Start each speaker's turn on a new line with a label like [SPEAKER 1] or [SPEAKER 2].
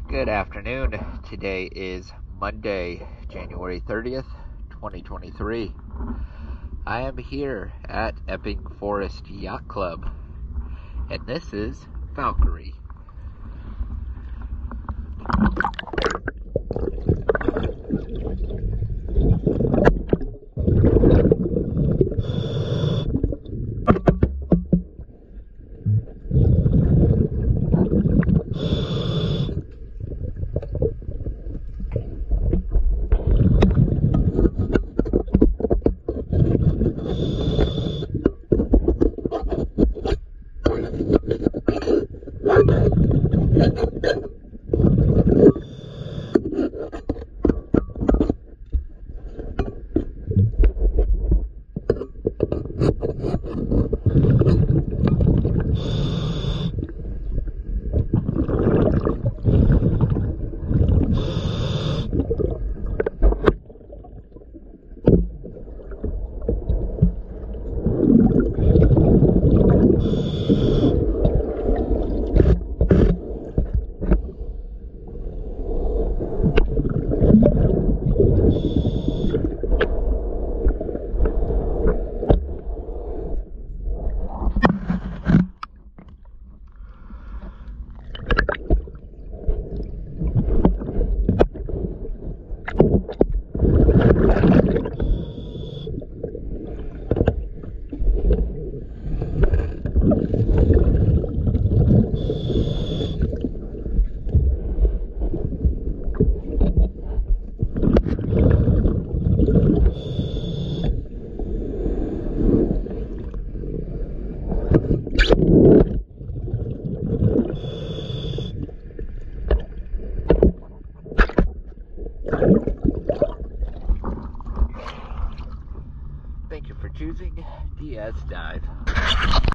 [SPEAKER 1] Good afternoon. Today is Monday, January 30th, 2023. I am here at Epping Forest Yacht Club, and this is Valkyrie. Thank you for choosing DS Dive.